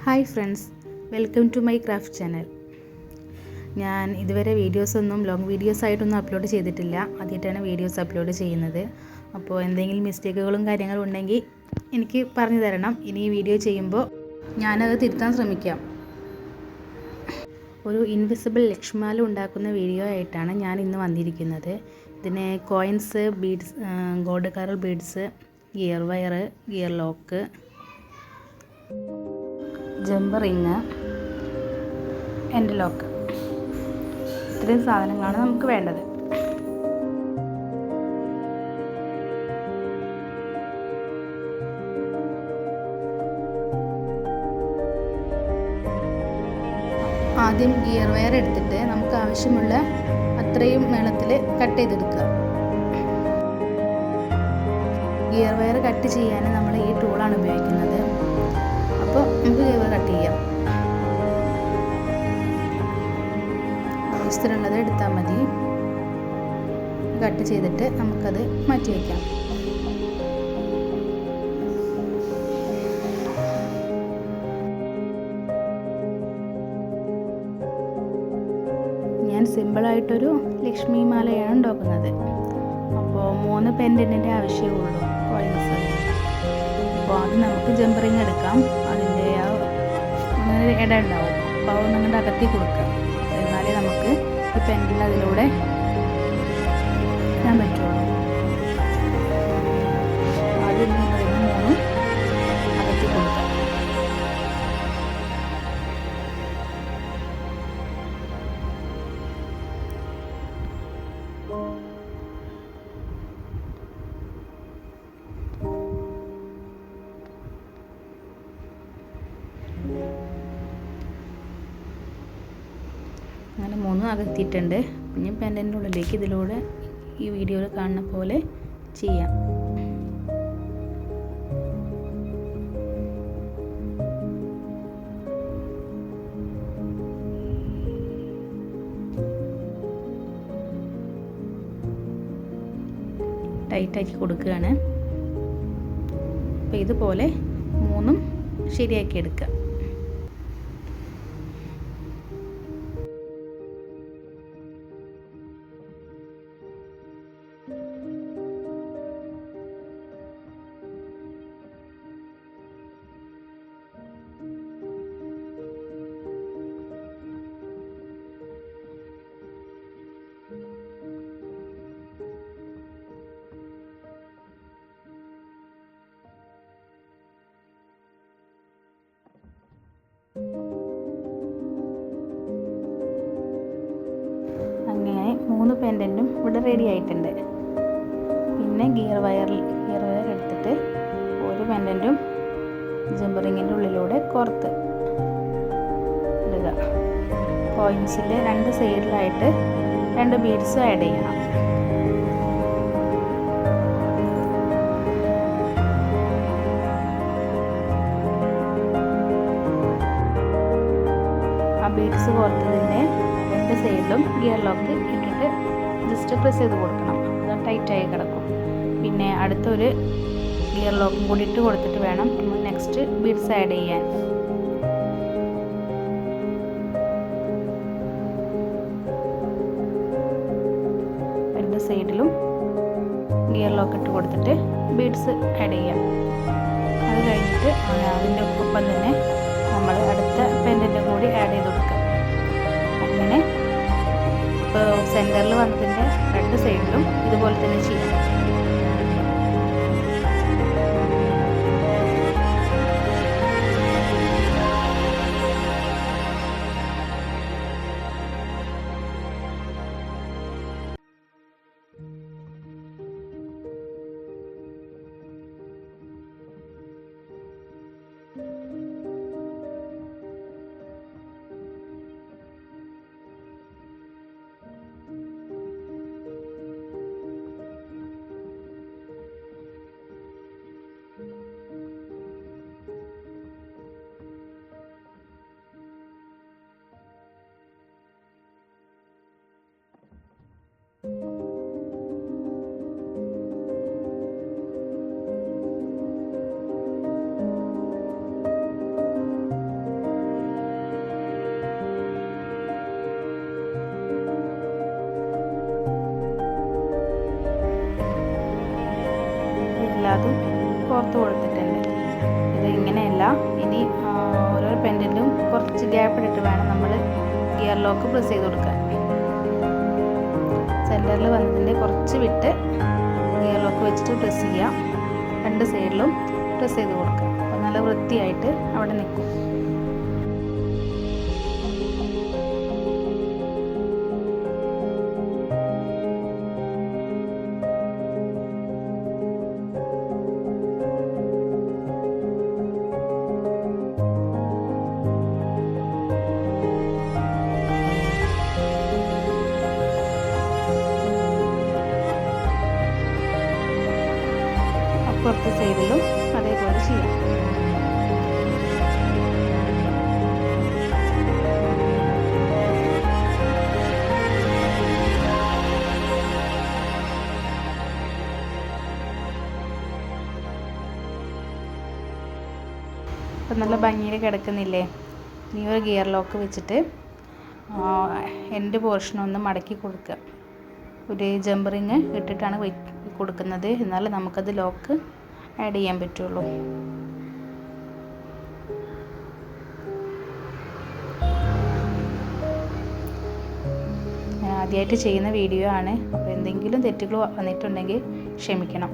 Hi friends, welcome to my craft channel. ഞാൻ ഇതുവരെ long videos ആയിട്ടൊന്നും അപ്ലോഡ് ചെയ്തിട്ടില്ല. ആദ്യമായിട്ടാണ് വീഡിയോസ് അപ്ലോഡ് ചെയ്യുന്നത്. അപ്പോൾ എന്തെങ്കിലും മിസ്റ്റേക്കുകളും കാര്യങ്ങളും ഉണ്ടെങ്കിൽ എനിക്ക് പറഞ്ഞു തരണം. ഇനി ഈ വീഡിയോ ചെയ്യുമ്പോൾ ഞാനത് തിരുത്താൻ ശ്രമിക്കാം. ഒരു ഇൻവിസിബിൾ ലക്ഷ്മാല ഉണ്ടാക്കുന്ന വീഡിയോ ആയിട്ടാണ് ഞാൻ ഇന്ന് വന്നിരിക്കുന്നത്. ഇതിന് coins, beads, gold colour beads, gear wire, gear lock, jump ring, end lock, ഇത്രയും സാധനങ്ങളാണ് നമുക്ക് വേണ്ടത്. ആദ്യം ഗിയർ വയർ എടുത്തിട്ട് നമുക്ക് ആവശ്യമുള്ള അത്രയും നീളത്തിൽ കട്ട് ചെയ്തെടുക്കുക. ഗിയർ വയർ കട്ട് ചെയ്യാൻ നമ്മൾ ഈ ടൂളാണ് ഉപയോഗിക്കുന്നത്. അപ്പോൾ നമുക്ക് ഗിയർ വയർ കട്ട് ചെയ്യാം. ആവശ്യത്തിനുള്ളത് എടുത്താൽ മതി. കട്ട് ചെയ്തിട്ട് നമുക്കത് മാറ്റി വയ്ക്കാം. ഞാൻ സിമ്പിളായിട്ടൊരു ലക്ഷ്മി മാലയാണ് ഉണ്ടാക്കുന്നത്. അപ്പോൾ 3 പെൻഡൻറ്റിൻ്റെ ആവശ്യമുള്ളൂ, കോയിൻസ്. അപ്പോൾ അത് നമുക്ക് ജമ്പ് റിങ് എടുക്കാം. അതിൻ്റെ അങ്ങനെ ഇട ഉണ്ടാവും. അപ്പോൾ അത് നിങ്ങളുടെ അകത്തി കൊടുക്കുക. എന്നാലേ നമുക്ക് ഈ പെൻഡിൽ അതിലൂടെ ഇടാൻ പറ്റുള്ളൂ. ആദ്യം ജമ്പ് റിങ് 3 അകത്തി കൊടുക്കുക. അങ്ങനെ 3 അകത്തിയിട്ടുണ്ട്. പിന്നെ പെൻഡൻ്റെ ഉള്ളിലേക്ക് ഇതിലൂടെ ഈ വീഡിയോയിൽ കാണുന്ന പോലെ ചെയ്യാം. ടൈറ്റാക്കി കൊടുക്കുകയാണ്. അപ്പോൾ ഇതുപോലെ 3 ശരിയാക്കി എടുക്കുക. അങ്ങനെ 3 പെൻഡൻറ്റും ഇവിടെ റെഡി ആയിട്ടുണ്ട്. പിന്നെ ഗിയർ വയർ എടുത്തിട്ട് ഒരു പെൻഡൻറ്റും ജമ്പ് റിങ്ങിൻ്റെ ഉള്ളിലൂടെ കോർത്ത് ഇടുക. കോയിൻസിൻ്റെ 2 സൈഡിലായിട്ട് 2 ബീഡ്സ് ആഡ് ചെയ്യണം. ആ ബീഡ്സ് കോർത്തതിൻ്റെ 2 സൈഡിലും ഗിയർ ലോക്ക് ഇട്ടിട്ട് ജസ്റ്റ് പ്രസ് ചെയ്ത് കൊടുക്കണം. അത് ടൈറ്റായി കിടക്കും. പിന്നെ അടുത്തൊരു ഗിയർ ലോക്കും കൂടി ഇട്ട് കൊടുത്തിട്ട് വേണം നമ്മൾ നെക്സ്റ്റ് ബീഡ്സ് ആഡ് ചെയ്യാൻ. രണ്ട് സൈഡിലും ഗിയർ ലോക്ക് ഇട്ട് കൊടുത്തിട്ട് ബീഡ്സ് ആഡ് ചെയ്യാം. അത് കഴിഞ്ഞിട്ട് അതിൻ്റെ ഒപ്പം തന്നെ നമ്മൾ അടുത്ത പെൻഡൻ്റ് കൂടി ആഡ് ചെയ്ത് കൊടുക്കുക. അങ്ങനെ ഇപ്പോൾ സെൻറ്ററിൽ വന്നതിൻ്റെ 2 സൈഡിലും ഇതുപോലെ തന്നെ ചെയ്യാം. കോർത്ത് കൊടുത്തിട്ടുണ്ട്. ഇത് ഇങ്ങനെയല്ല, ഇനി ഓരോ പെൻഡൻറ്റും കുറച്ച് ഗ്യാപ്പ് ഇട്ടിട്ട് വേണം നമ്മൾ ഗിയർ ലോക്ക് പ്രസ് ചെയ്ത് കൊടുക്കാൻ. സെൻറ്ററിൽ വന്നതിൻ്റെ കുറച്ച് വിട്ട് ഗിയർ ലോക്ക് വെച്ചിട്ട് പ്രസ് ചെയ്യാം. രണ്ട് സൈഡിലും പ്രസ് ചെയ്ത് കൊടുക്കുക. അപ്പോൾ നല്ല വൃത്തിയായിട്ട് അവിടെ നിൽക്കും. പുറത്തെ സൈഡിലും അതേപോലെ ചെയ്യാം. ഇപ്പം നല്ല ഭംഗിയിൽ കിടക്കുന്നില്ലേ? ഇനി ഒരു ഗിയർ ലോക്ക് വെച്ചിട്ട് എൻ്റെ പോർഷൻ ഒന്ന് മടക്കി കൊടുക്കുക. ഒരു ജമ്പറിങ് ഇട്ടിട്ടാണ് കൊടുക്കുന്നത്, എന്നാലേ നമുക്കത് ലോക്ക് ആഡ് ചെയ്യാൻ പറ്റുള്ളൂ. ഞാൻ ആദ്യമായിട്ട് ചെയ്യുന്ന വീഡിയോ ആണ്, അപ്പോൾ എന്തെങ്കിലും തെറ്റുകൾ വന്നിട്ടുണ്ടെങ്കിൽ ക്ഷമിക്കണം.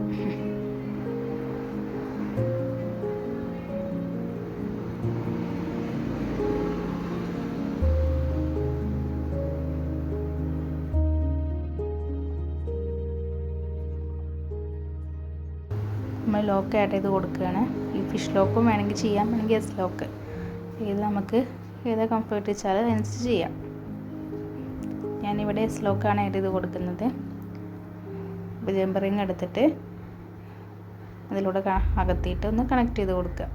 നമ്മൾ ലോക്ക് ആഡ് ചെയ്ത് കൊടുക്കുകയാണ്. ഈ ഫിഷ് ലോക്കും വേണമെങ്കിൽ ചെയ്യാം, വേണമെങ്കിൽ എസ് ലോക്ക്, ഏത് നമുക്ക് ഏതാ കംഫർട്ട് വെച്ചാൽ അതനുസരിച്ച് ചെയ്യാം. ഞാനിവിടെ എസ് ലോക്കാണ് ആഡ് ചെയ്ത് കൊടുക്കുന്നത്. ജമ്പറിങ് എടുത്തിട്ട് അതിലൂടെ അകത്തിയിട്ട് ഒന്ന് കണക്ട് ചെയ്ത് കൊടുക്കുക.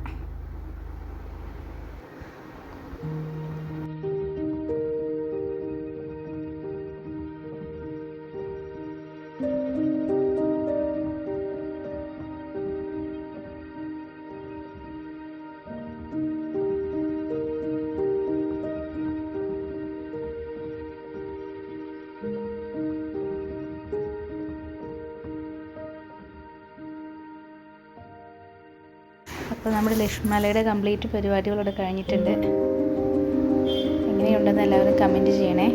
അപ്പോൾ നമ്മുടെ ലക്ഷ്മിമലയുടെ കംപ്ലീറ്റ് പരിപാടികളോട് കഴിഞ്ഞിട്ടുണ്ട്. എങ്ങനെയുണ്ടെന്ന് എല്ലാവരും കമൻറ്റ് ചെയ്യണേ.